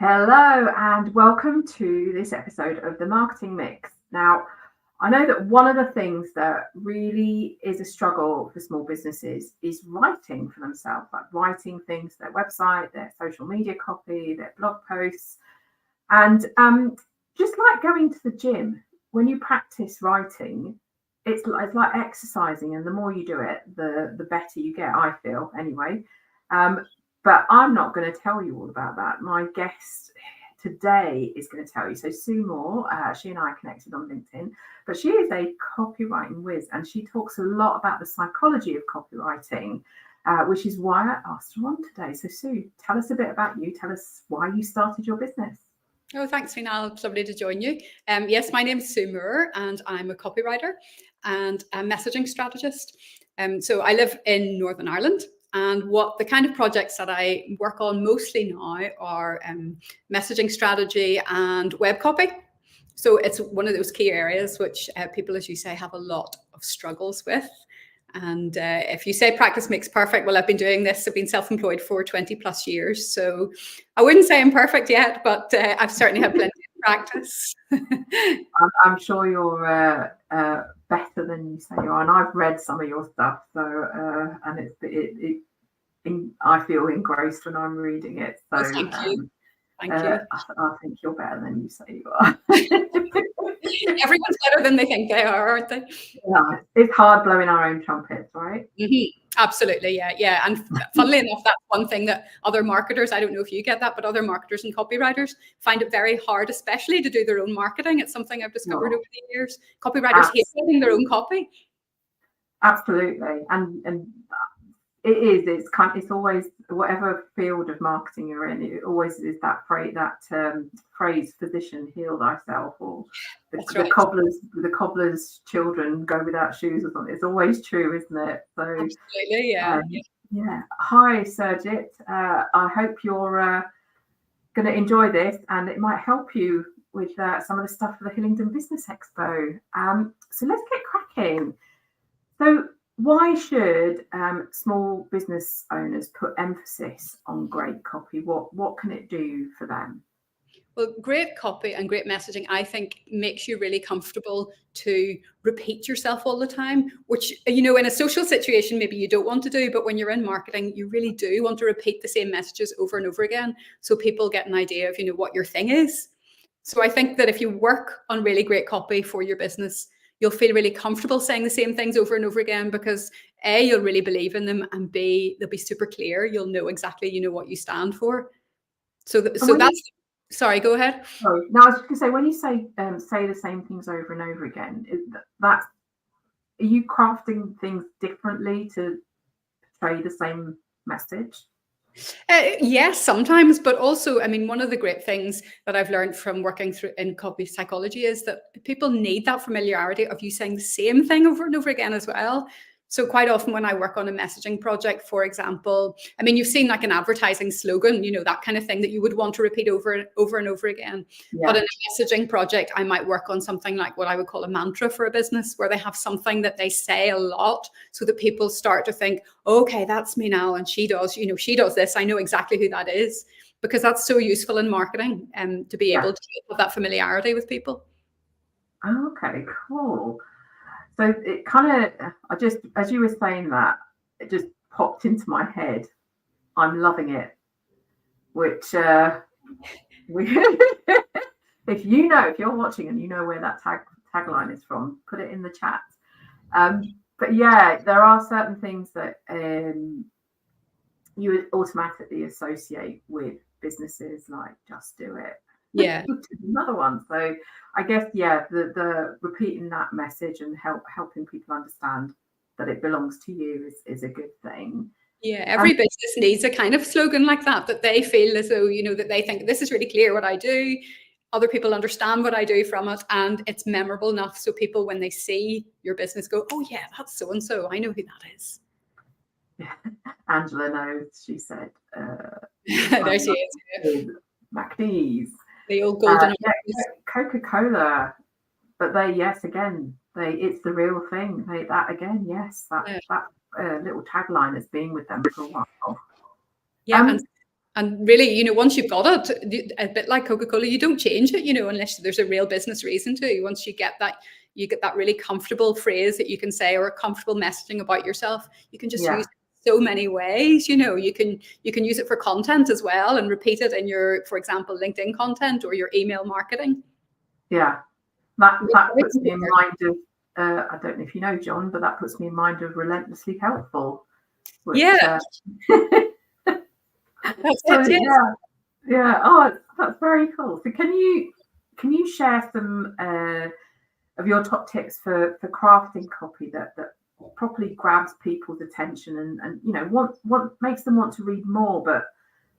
Hello and welcome to this episode of The Marketing Mix. Now, I know that one of the things that really is a struggle for small businesses is writing for themselves, like writing things, their website, their social media copy, their blog posts. And just like going to the gym, when you practice writing, it's like exercising, and the more you do it, the better you get, I feel anyway. But I'm not going to tell you all about that. My guest today is going to tell you. So Sue Moore, she and I are connected on LinkedIn, but she is a copywriting whiz, and she talks a lot about the psychology of copywriting, which is why I asked her on today. So Sue, tell us a bit about you. Tell us why you started your business. Oh, thanks, Final. It's lovely to join you. Yes, my name is Sue Moore, and I'm a copywriter and a messaging strategist. So I live in Northern Ireland. And what the kind of projects that I work on mostly now are messaging strategy and web copy. So it's one of those key areas which people, as you say, have a lot of struggles with. And if you say practice makes perfect, well, I've been doing this. I've been self-employed for 20 plus years. So I wouldn't say I'm perfect yet, but I've certainly had plenty of practice. I'm sure you're better than you say you are, and I've read some of your stuff. So and I feel engrossed when I'm reading it. So thank you. Thank you. I think you're better than you say you are. Everyone's better than they think they are, aren't they? Yeah, it's hard blowing our own trumpets, right? Mm-hmm. Absolutely, yeah. And funnily enough, that's one thing that other marketers, I don't know if you get that, but other marketers and copywriters find it very hard, especially to do their own marketing. It's something I've discovered over the years. Copywriters hate writing their own copy. Absolutely, and it is. It's always, whatever field of marketing you're in, it always is that phrase "physician, heal thyself," or the cobbler's children go without shoes or something. It's always true, isn't it? So absolutely, yeah. Yeah. Hi, Sergit. I hope you're going to enjoy this, and it might help you with some of the stuff for the Hillingdon Business Expo. So let's get cracking. So why should small business owners put emphasis on great copy? What can it do for them? Well, great copy and great messaging, I think, makes you really comfortable to repeat yourself all the time, which, in a social situation, maybe you don't want to do, but when you're in marketing, you really do want to repeat the same messages over and over again, so people get an idea of, what your thing is. So I think that if you work on really great copy for your business, you'll feel really comfortable saying the same things over and over again, because A, you'll really believe in them, and B, they'll be super clear. You'll know exactly, what you stand for. So that's. Sorry, go ahead. Sorry. No, I was just going to say, when you say the same things over and over again, are you crafting things differently to portray the same message? Yes, sometimes, but also, one of the great things that I've learned from working in copy psychology is that people need that familiarity of you saying the same thing over and over again as well. So quite often when I work on a messaging project, for example, you've seen like an advertising slogan, that kind of thing that you would want to repeat over and over again. Yeah. But in a messaging project, I might work on something like what I would call a mantra for a business, where they have something that they say a lot so that people start to think, okay, that's me now. And she does, she does this. I know exactly who that is, because that's so useful in marketing and to be able to have that familiarity with people. Okay, cool. So it kind of, as you were saying that, it just popped into my head. I'm loving it. Which, if you're watching and you know where that tagline is from, put it in the chat. But yeah, there are certain things that you would automatically associate with businesses, like just do it. Yeah. Another one. So I guess, the repeating that message and helping people understand that it belongs to you is a good thing. Yeah, every business needs a kind of slogan like that they feel as though, that they think this is really clear what I do. Other people understand what I do from it, and it's memorable enough so people, when they see your business, go, oh yeah, that's so-and-so. I know who that is. Yeah. Angela knows, she said. There she is. MacD's. The old golden Coca-Cola, but it's the real thing. That little tagline has been with them for a while. Yeah, And really, you know, once you've got it, a bit like Coca-Cola, you don't change it, you know, unless there's a real business reason to. Once you get that really comfortable phrase that you can say, or a comfortable messaging about yourself, you can just use it so many ways. You know, you can use it for content as well and repeat it in your, for example, LinkedIn content or your email marketing. Yeah, that puts me in mind of, I don't know if you know, John, but that puts me in mind of Relentlessly Helpful. Which, yeah. That's it, yes. Yeah. Oh, that's very cool. So can you share some of your top tips for crafting copy that properly grabs people's attention and you know makes them want to read more, but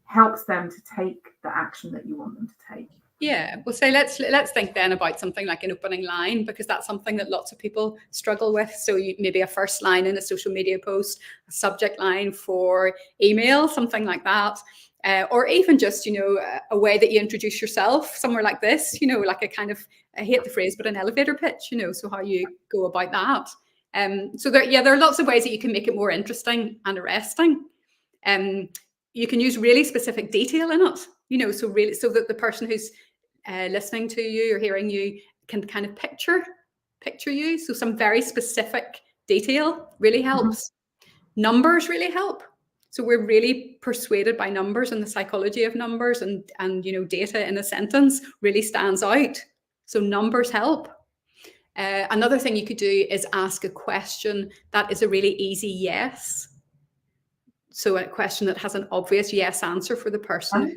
helps them to take the action that you want them to take? Yeah, well, say let's think then about something like an opening line, because that's something that lots of people struggle with. So maybe a first line in a social media post, a subject line for email, something like that, or even just, you know, a way that you introduce yourself, somewhere like this, you know, like a kind of, I hate the phrase, but an elevator pitch, you know, so how you go about that. So there are lots of ways that you can make it more interesting and arresting. You can use really specific detail in it, you know, so that the person who's listening to you or hearing you can kind of picture you. So some very specific detail really helps. Numbers really help. So we're really persuaded by numbers, and the psychology of numbers and you know, data in a sentence really stands out. So numbers help. Another thing you could do is ask a question that is a really easy yes. So a question that has an obvious yes answer for the person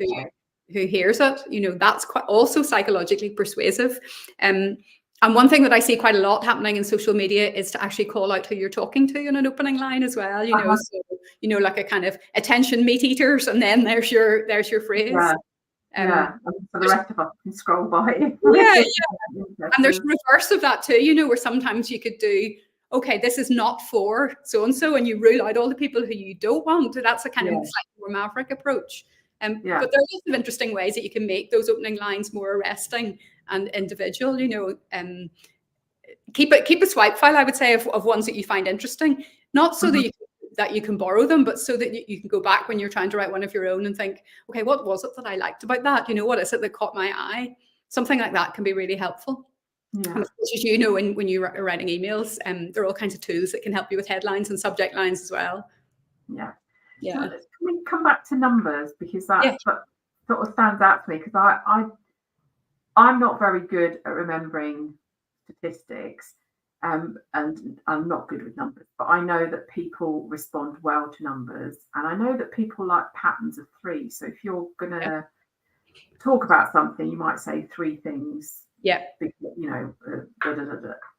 who hears it, you know, that's quite also psychologically persuasive. And one thing that I see quite a lot happening in social media is to actually call out who you're talking to in an opening line as well, you know, so, you know, like a kind of attention meat eaters, and then there's your phrase. And for the rest of us can scroll by. And there's the reverse of that too, you know, where sometimes you could do, okay, this is not for so-and-so, and you rule out all the people who you don't want. That's a kind of slightly more maverick approach. But there are lots of interesting ways that you can make those opening lines more arresting and individual, you know. Keep a swipe file, I would say, of ones that you find interesting, not so that you can borrow them, but so that you can go back when you're trying to write one of your own and think, okay, what was it that I liked about that? You know, what is it that caught my eye? Something like that can be really helpful. And of course, as you know, when you're writing emails, there are all kinds of tools that can help you with headlines and subject lines as well. Yeah. So can we come back to numbers, because that sort of stands out to me, because I'm not very good at remembering statistics, and I'm not good with numbers, but I know that people respond well to numbers, and I know that people like patterns of 3. So if you're going to talk about something, you might say 3 things. Yeah. You know,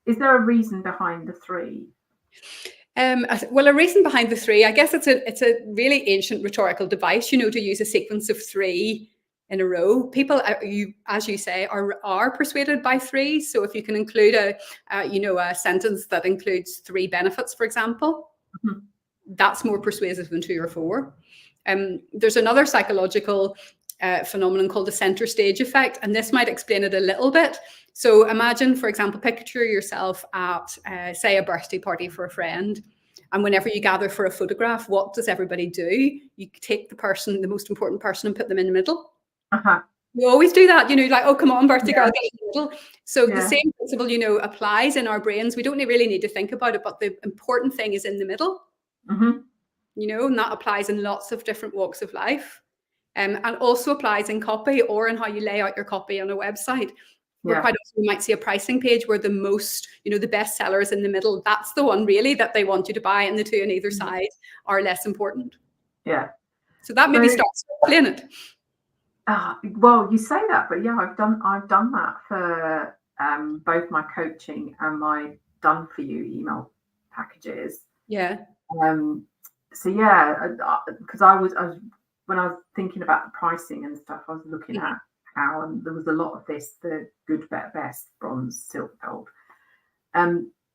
Is there a reason behind the 3? Well, a reason behind the 3, I guess it's a really ancient rhetorical device, you know, to use a sequence of 3 in a row. People, as you say, are persuaded by 3. So if you can include a sentence that includes 3 benefits, for example, that's more persuasive than 2 or 4. There's another psychological phenomenon called the center stage effect, and this might explain it a little bit. So imagine, for example, picture yourself at, say, a birthday party for a friend, and whenever you gather for a photograph, what does everybody do? You take the most important person, and put them in the middle. You always do that, you know, like, oh, come on, birthday girl, get in the middle. So the same principle, you know, applies in our brains. We don't really need to think about it, but the important thing is in the middle. You know, and that applies in lots of different walks of life. And also applies in copy, or in how you lay out your copy on a website. Where quite often you might see a pricing page where the most, you know, the best seller is in the middle. That's the one really that they want you to buy, and the 2 on either side are less important. So that maybe starts to explain it. Well, you say that, but I've done that for both my coaching and my done for you email packages. So because I was when I was thinking about the pricing and stuff, I was looking at how, and there was a lot of this, the good, better, best, bronze, silver, gold.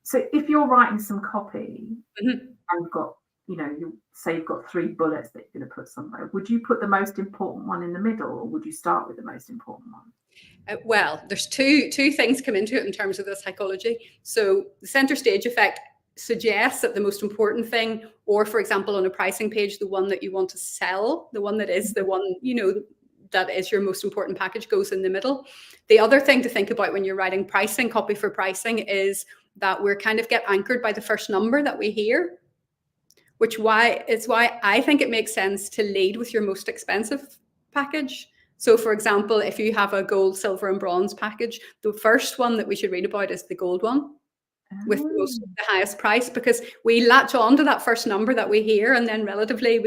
So if you're writing some copy and you've got, you know, you've got 3 bullets that you're going to put somewhere, would you put the most important one in the middle, or would you start with the most important one? Well, there's two things come into it in terms of the psychology. So the center stage effect suggests that the most important thing, or for example, on a pricing page, the one that you want to sell, the one that is the one, that is your most important package, goes in the middle. The other thing to think about when you're writing pricing, copy for pricing, is that we're kind of get anchored by the first number that we hear, which is why I think it makes sense to lead with your most expensive package. So for example, if you have a gold, silver and bronze package, the first one that we should read about is the gold one, with the highest price, because we latch on to that first number that we hear, and then relatively,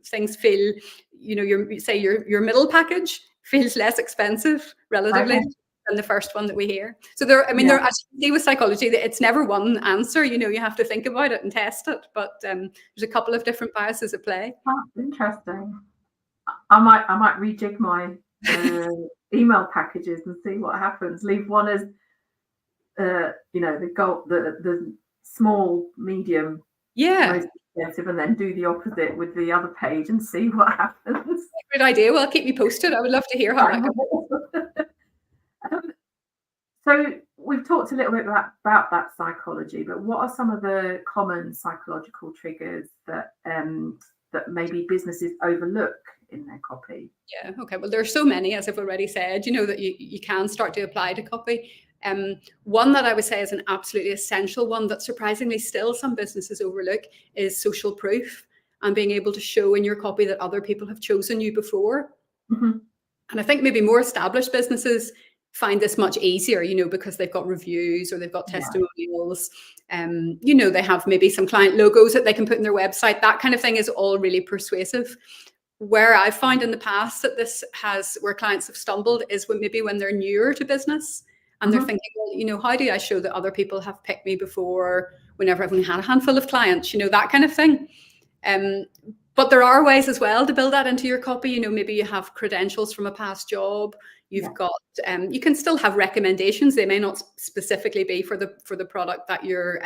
things feel, your middle package feels less expensive relatively than the first one that we hear. So there, as you see with psychology, that it's never one answer. You have to think about it and test it. But there's a couple of different biases at play. That's interesting. I might rejig my email packages and see what happens. Leave one as the gold, the small, medium, most expensive, and then do the opposite with the other page and see what happens. Good idea. Well, keep me posted. I would love to hear how that goes. So we've talked a little bit about that psychology, but what are some of the common psychological triggers that maybe businesses overlook in their copy? Yeah. Okay. Well, there are so many, as I've already said, that you can start to apply to copy. One that I would say is an absolutely essential one that surprisingly still some businesses overlook is social proof, and being able to show in your copy that other people have chosen you before. Mm-hmm. And I think maybe more established businesses find this much easier, because they've got reviews or they've got testimonials. They have maybe some client logos that they can put in their website. That kind of thing is all really persuasive. Where I've found in the past that where clients have stumbled is when they're newer to business. And they're thinking, well, how do I show that other people have picked me before, whenever I've only had a handful of clients, that kind of thing. But there are ways as well to build that into your copy. Maybe you have credentials from a past job. You've got, you can still have recommendations. They may not specifically be for the product that you're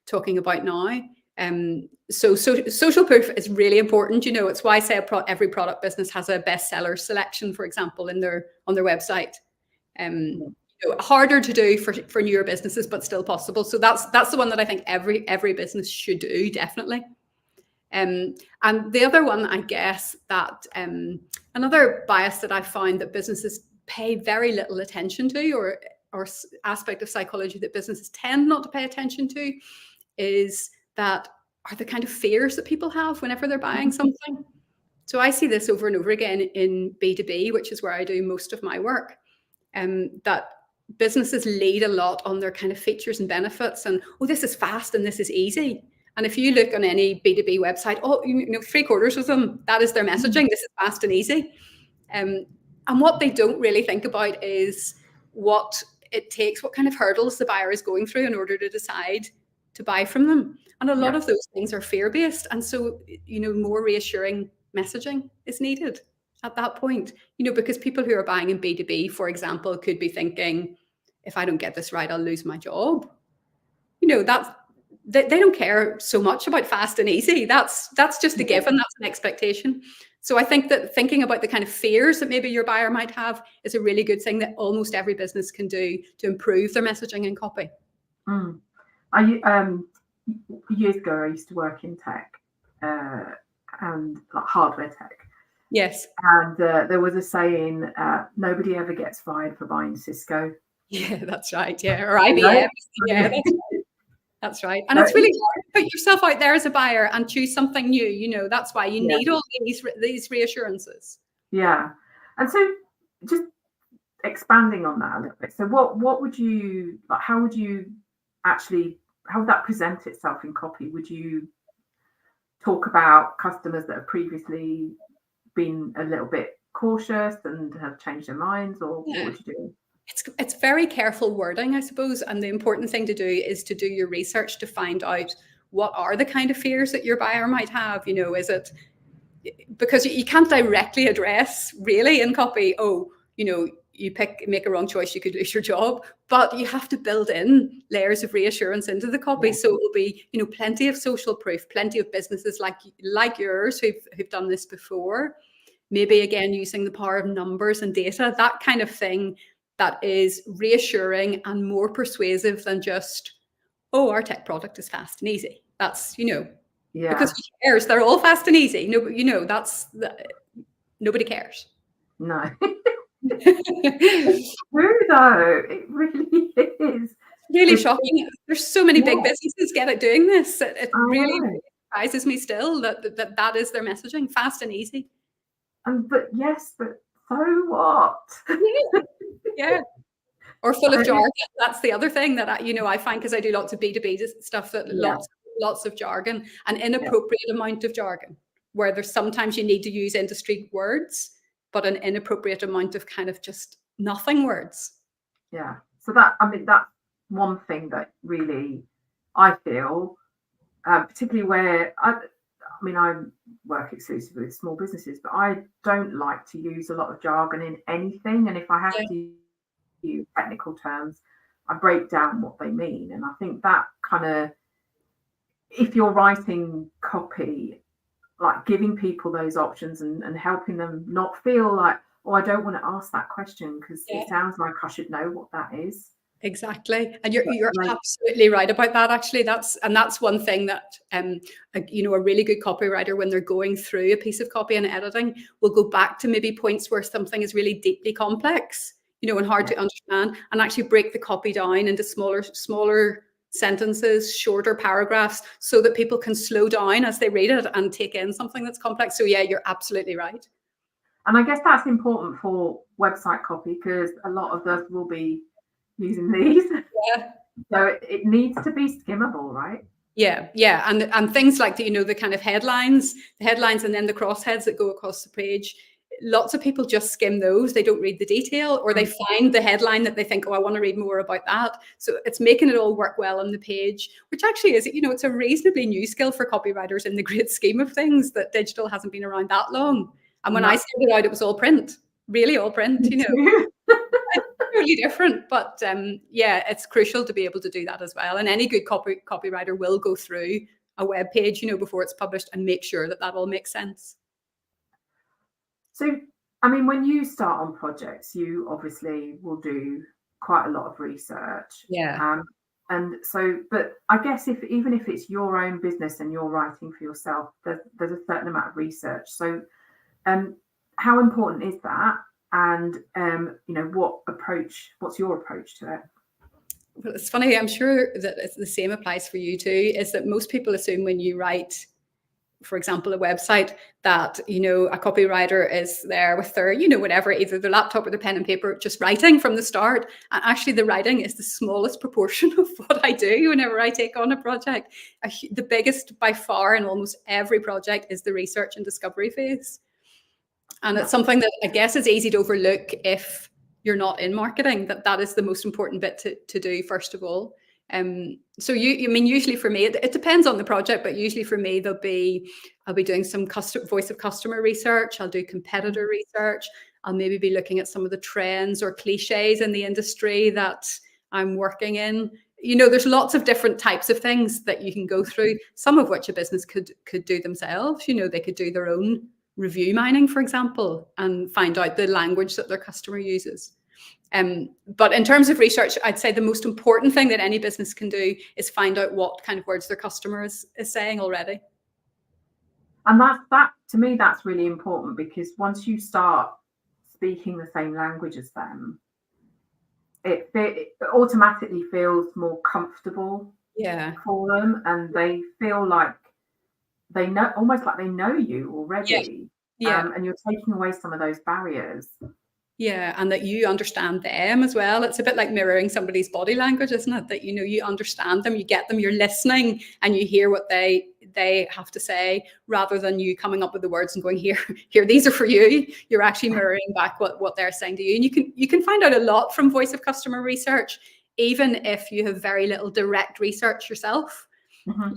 talking about now. So social proof is really important. It's why I say every product business has a bestseller selection, for example, on their website. Harder to do for newer businesses, but still possible. So that's the one that I think every business should do, definitely. And the other one, I guess, that another bias that I found that businesses pay very little attention to, or aspect of psychology that businesses tend not to pay attention to, is that are the kind of fears that people have whenever they're buying something. So I see this over and over again in B2B, which is where I do most of my work, that businesses lead a lot on their kind of features and benefits, and this is fast and this is easy. And if you look on any B2B website, 3/4 of them, that is their messaging. This is fast and easy. And what they don't really think about is what it takes, what kind of hurdles the buyer is going through in order to decide to buy from them. And a lot of those things are fear-based. And so, more reassuring messaging is needed at that point, because people who are buying in B2B, for example, could be thinking, if I don't get this right, I'll lose my job. They don't care so much about fast and easy. That's just a given. That's an expectation. So I think that thinking about the kind of fears that maybe your buyer might have is a really good thing that almost every business can do to improve their messaging and copy. Years ago, I used to work in tech and like hardware tech. Yes. And there was a saying, nobody ever gets fired for buying Cisco. Yeah, that's right. Yeah, or IBM. Yeah, that's right. That's right. And it's really hard to put yourself out there as a buyer and choose something new. That's why you need all these reassurances. Yeah. And so just expanding on that a little bit. So what would you, like, how would that present itself in copy? Would you talk about customers that have previously been a little bit cautious and have changed their minds, or what would you do? It's very careful wording, I suppose. And the important thing to do is to do your research to find out what are the kind of fears that your buyer might have. Is it because you can't directly address really in copy, you make a wrong choice, you could lose your job, but you have to build in layers of reassurance into the copy. So it will be, plenty of social proof, plenty of businesses like yours who've done this before. Maybe again, using the power of numbers and data, that kind of thing that is reassuring and more persuasive than just, oh, our tech product is fast and easy. That's, Yeah. because who cares? They're all fast and easy. No, nobody cares. No. It's true though. It really is. Really shocking. There's so many big businesses doing this. It really surprises me still that is their messaging, fast and easy. But so what? Yeah. Or full of jargon. That's the other thing that I find, because I do lots of B2B stuff, that lots of jargon, an inappropriate amount of jargon, where there's sometimes you need to use industry words, but an inappropriate amount of kind of just nothing words. Yeah. So that's one thing that really I feel, particularly where I work exclusively with small businesses, but I don't like to use a lot of jargon in anything. And if I have to use technical terms, I break down what they mean. And I think that kind of, if you're writing copy, like giving people those options and helping them not feel like, oh, I don't want to ask that question because it sounds like I should know what that is. Exactly. And you're absolutely right about that. Actually, that's one thing that a really good copywriter, when they're going through a piece of copy and editing, will go back to maybe points where something is really deeply complex, and hard to understand, and actually break the copy down into smaller sentences, shorter paragraphs, so that people can slow down as they read it and take in something that's complex. So yeah, you're absolutely right. And I guess that's important for website copy, because a lot of us will be using these. Yeah. So it needs to be skimmable, right? Yeah. And things like the kind of headlines, and then the crossheads that go across the page. Lots of people just skim those. They don't read the detail, or they find the headline that they think, oh, I want to read more about that. So it's making it all work well on the page, which actually is, it's a reasonably new skill for copywriters in the great scheme of things, that digital hasn't been around that long. And when I started out, it was all print, really all print, It's totally different, but it's crucial to be able to do that as well. And any good copywriter will go through a web page, before it's published, and make sure that all makes sense. So, when you start on projects, you obviously will do quite a lot of research. Yeah. And so, but I guess even if it's your own business and you're writing for yourself, there's a certain amount of research. So, how important is that? And what's your approach to it? Well, it's funny, I'm sure that it's the same applies for you too, is that most people assume when you write, for example, a website, that a copywriter is there with their whatever, either their laptop or their pen and paper, just writing from the start. And actually the writing is the smallest proportion of what I do whenever I take on a project. The biggest by far in almost every project is the research and discovery phase. And it's something that I guess is easy to overlook if you're not in marketing, that is the most important bit to do first of all. So usually for me, it depends on the project, but usually for me, I'll be doing some voice of customer research. I'll do competitor research. I'll maybe be looking at some of the trends or cliches in the industry that I'm working in. There's lots of different types of things that you can go through, some of which a business could do themselves. They could do their own review mining, for example, and find out the language that their customer uses. But in terms of research, I'd say the most important thing that any business can do is find out what kind of words their customer is saying already. And that to me, that's really important, because once you start speaking the same language as them, it automatically feels more comfortable for them, and they feel like they know, almost like they know you already. And you're taking away some of those barriers. Yeah, and that you understand them as well. It's a bit like mirroring somebody's body language, isn't it? That you understand them, you get them, you're listening, and you hear what they have to say, rather than you coming up with the words and going, here, these are for you. You're actually mirroring back what they're saying to you. And you can find out a lot from voice of customer research, even if you have very little direct research yourself. Mm-hmm.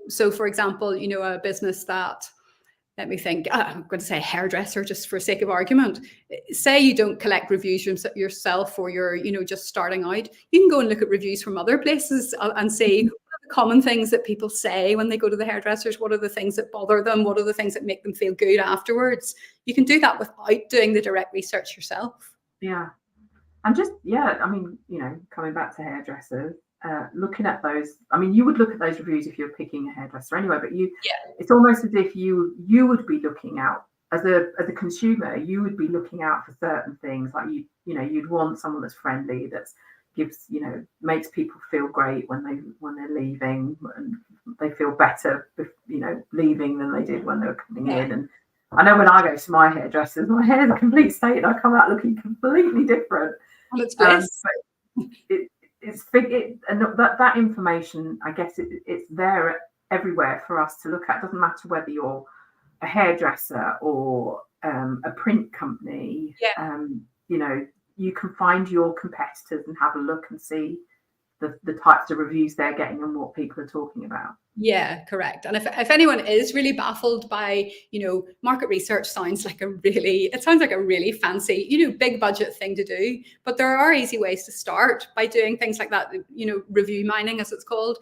So for example, a business that, let me think, I'm going to say hairdresser just for sake of argument. Say you don't collect reviews yourself, or you're, just starting out. You can go and look at reviews from other places and see what are the common things that people say when they go to the hairdressers. What are the things that bother them? What are the things that make them feel good afterwards? You can do that without doing the direct research yourself. Yeah. And just, coming back to hairdressers, looking at those. I mean, you would look at those reviews if you're picking a hairdresser anyway, but it's almost as if you would be looking out as a consumer. You would be looking out for certain things, like you'd want someone that's friendly, that's gives, makes people feel great when they're leaving, and they feel better, leaving than they did when they were coming in. And I know when I go to my hairdressers, my hair's a complete state, and I come out looking completely different. Well, it's bliss. And that information, I guess it's there everywhere for us to look at. It doesn't matter whether you're a hairdresser or a print company. You can find your competitors and have a look and see the types of reviews they're getting and what people are talking about. Yeah, correct. And if anyone is really baffled by, market research sounds like a really fancy, big budget thing to do, but there are easy ways to start by doing things like that, review mining, as it's called.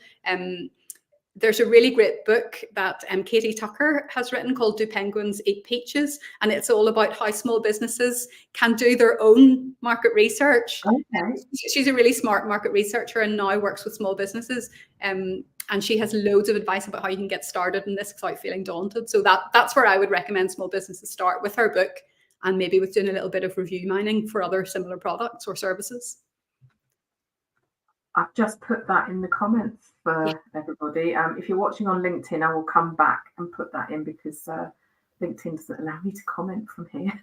There's a really great book that Katie Tucker has written called Do Penguins Eat Peaches? And it's all about how small businesses can do their own market research. Okay. She's a really smart market researcher and now works with small businesses. And she has loads of advice about how you can get started in this without feeling daunted. So that's where I would recommend small businesses start, with her book, and maybe with doing a little bit of review mining for other similar products or services. I've just put that in the comments for everybody. If you're watching on LinkedIn, I will come back and put that in, because LinkedIn doesn't allow me to comment from here.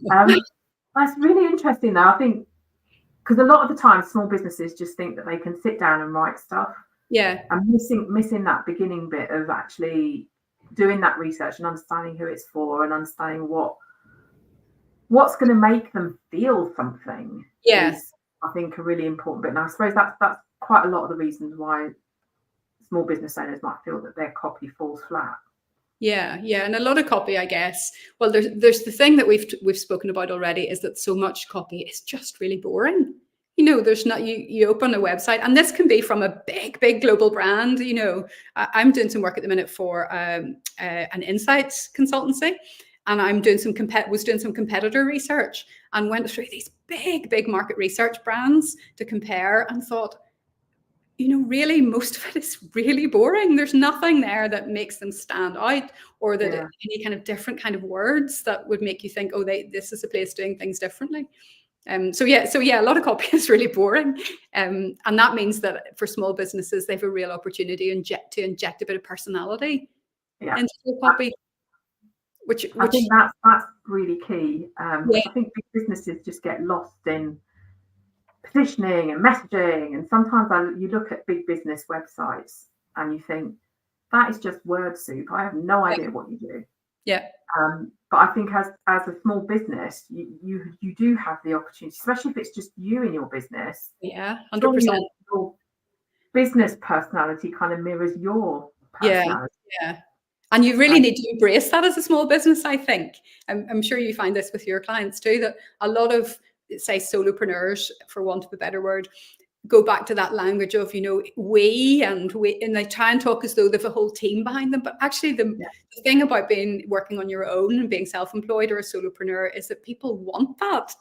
That's really interesting, though. I think because a lot of the time small businesses just think that they can sit down and write stuff. Yeah. And missing that beginning bit of actually doing that research and understanding who it's for and understanding what's going to make them feel something. Yes. I think a really important bit. And I suppose that's quite a lot of the reasons why small business owners might feel that their copy falls flat. Yeah, and a lot of copy, I guess. Well, there's the thing that we've spoken about already, is that so much copy is just really boring. There's not, you open a website, and this can be from a big global brand. I'm doing some work at the minute for an insights consultancy, and I'm doing some competitor research, and went through these big market research brands to compare, and thought, really most of it is really boring. There's nothing there that makes them stand out, or that any kind of different kind of words that would make you think, oh, this is a place doing things differently. So a lot of copy is really boring, and that means that for small businesses, they have a real opportunity to inject a bit of personality into the copy. Which I think that's really key. I think big businesses just get lost in positioning and messaging, and sometimes you look at big business websites and you think, that is just word soup. I have no idea what you do. Yeah. But I think as a small business, you do have the opportunity, especially if it's just you in your business. Yeah, 100%. Your business personality kind of mirrors your personality. Yeah. And you really need to embrace that as a small business, I think. I'm sure you find this with your clients too, that a lot of, say, solopreneurs, for want of a better word, go back to that language of, we, and they try and talk as though they have a whole team behind them. But actually the thing about working on your own and being self-employed or a solopreneur is that people want that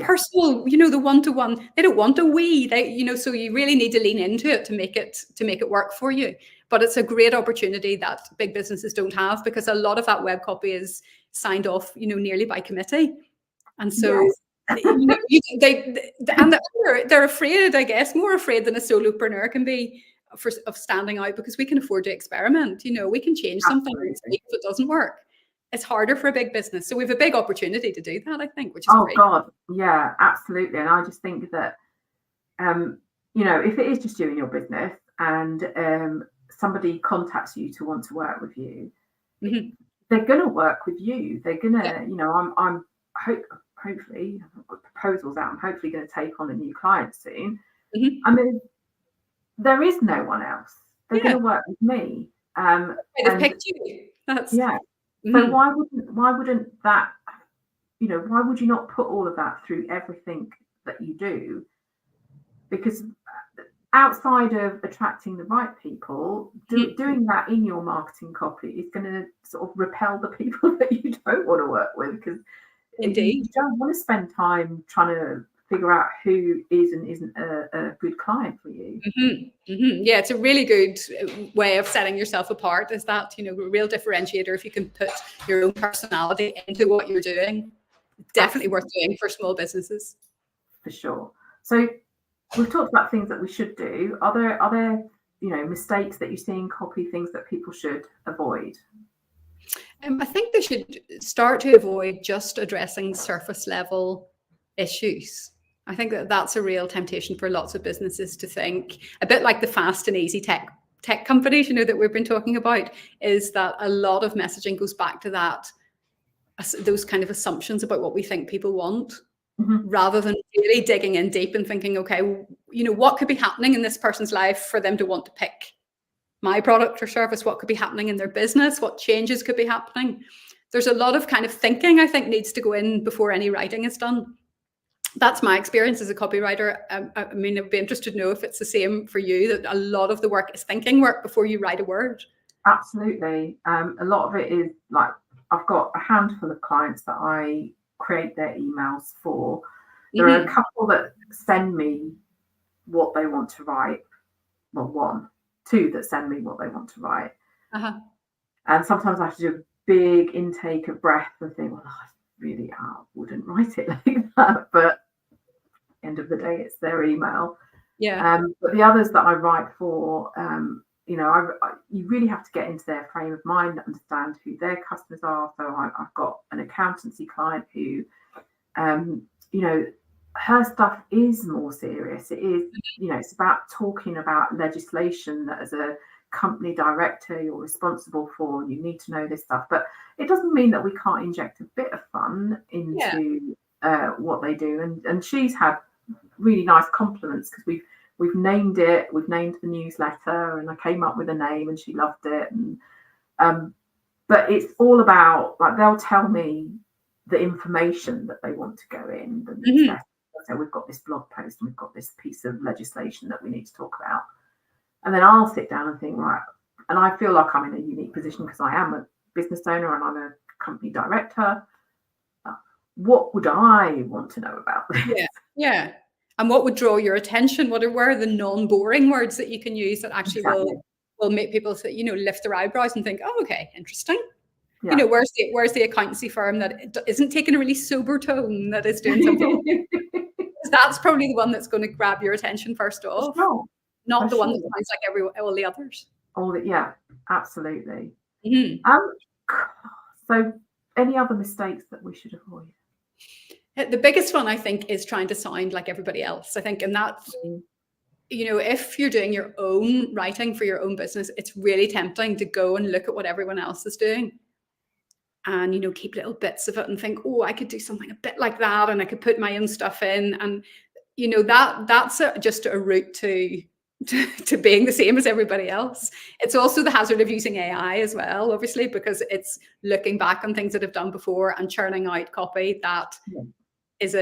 personal, the one-to-one. They don't want a we, so you really need to lean into it to make it work for you. But it's a great opportunity that big businesses don't have, because a lot of that web copy is signed off, nearly by committee. And so they're afraid, I guess, more afraid than a solopreneur can be of standing out, because we can afford to experiment. We can change something if it doesn't work. It's harder for a big business. So we have a big opportunity to do that, I think, which is great. Oh God, yeah, absolutely. And I just think that, if it is just you and your business, and somebody contacts you to want to work with you, they're going to work with you. They're going to, hopefully, I've got proposals out. I'm hopefully going to take on a new client soon. I mean, there is no one else. They're going to work with me. They've picked you. So why wouldn't that? Why would you not put all of that through everything that you do? Because outside of attracting the right people, doing that in your marketing copy is going to sort of repel the people that you don't want to work with, because indeed, you don't want to spend time trying to figure out who is and isn't a good client for you. Yeah, it's a really good way of setting yourself apart, is that, a real differentiator. If you can put your own personality into what you're doing, definitely worth doing for small businesses. For sure. So we've talked about things that we should do. Are there mistakes that you see in copy, things that people should avoid? I think they should start to avoid just addressing surface level issues. I think that's a real temptation for lots of businesses to think, a bit like the fast and easy tech companies, that we've been talking about, is that a lot of messaging goes back to those kind of assumptions about what we think people want, rather than really digging in deep and thinking, okay, what could be happening in this person's life for them to want to pick my product or service? What could be happening in their business? What changes could be happening? There's a lot of kind of thinking, I think, needs to go in before any writing is done. That's my experience as a copywriter. I mean, I'd be interested to know if it's the same for you, that a lot of the work is thinking work before you write a word. Absolutely. A lot of it is like, I've got a handful of clients that I create their emails for. There are a couple that send me what they want to write. Well, two that send me what they want to write. And sometimes I have to do a big intake of breath and think, well, I really wouldn't write it like that. But end of the day, it's their email. But the others that I write for, you really have to get into their frame of mind, understand who their customers are. So I've got an accountancy client who, her stuff is more serious. It is, it's about talking about legislation that as a company director you're responsible for. You need to know this stuff, but it doesn't mean that we can't inject a bit of fun into what they do. And she's had really nice compliments because we've named it. We've named the newsletter, and I came up with a name, and she loved it. And but it's all about, like, they'll tell me the information that they want to go in. So we've got this blog post and we've got this piece of legislation that we need to talk about. And then I'll sit down and think, right, and I feel like I'm in a unique position because I am a business owner and I'm a company director. What would I want to know about this? Yeah. And what would draw your attention? What are the non-boring words that you can use that actually will make people say, lift their eyebrows and think, oh, okay, interesting. Yeah. Where's the accountancy firm that isn't taking a really sober tone, that is doing something? That's probably the one that's going to grab your attention first off, not the one that sounds like all the others. Yeah, absolutely. So, any other mistakes that we should avoid? The biggest one, I think, is trying to sound like everybody else. I think, and that's, if you're doing your own writing for your own business, it's really tempting to go and look at what everyone else is doing. And, keep little bits of it and think, oh, I could do something a bit like that, and I could put my own stuff in. And, that's just a route to being the same as everybody else. It's also the hazard of using AI as well, obviously, because it's looking back on things that have done before and churning out copy that is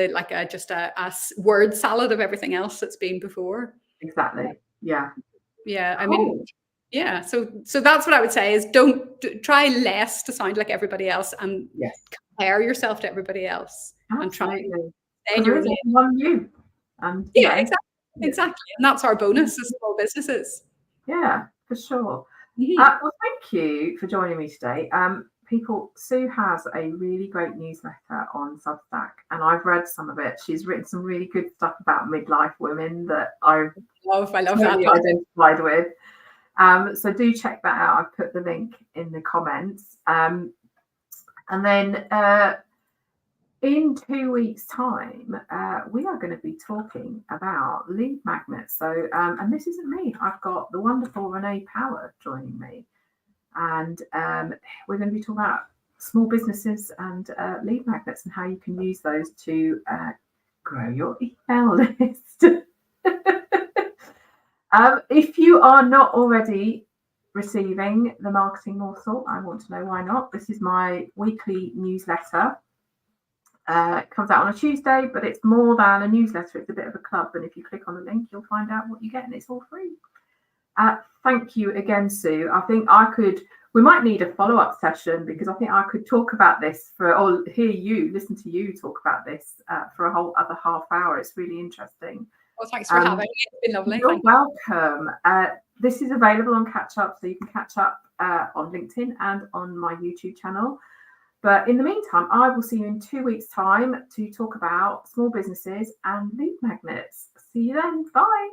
just a word salad of everything else that's been before. Exactly. Yeah. I mean, so that's what I would say is don't try less to sound like everybody else, and compare yourself to everybody else. Absolutely. And try and stay in your one you. Exactly. And that's our bonus as small businesses. Yeah, for sure. Well, thank you for joining me today. People, Sue has a really great newsletter on Substack, and I've read some of it. She's written some really good stuff about midlife women that I love totally identified with. So do check that out. I've put the link in the comments. And then in 2 weeks' time, we are going to be talking about lead magnets. So, and this isn't me. I've got the wonderful Renee Power joining me. And we're going to be talking about small businesses and lead magnets and how you can use those to grow your email list. If you are not already receiving the Marketing Morsel, I want to know why not. This is my weekly newsletter. It comes out on a Tuesday, but it's more than a newsletter. It's a bit of a club. And if you click on the link, you'll find out what you get, and it's all free. Thank you again, Sue. I think I could We might need a follow-up session, because I think I could talk about this or listen to you talk about this for a whole other half hour. It's really interesting. Well, thanks for having me. It's been lovely. You're welcome. This is available on Catch Up, so you can catch up on LinkedIn and on my YouTube channel. But in the meantime, I will see you in 2 weeks' time to talk about small businesses and lead magnets. See you then. Bye.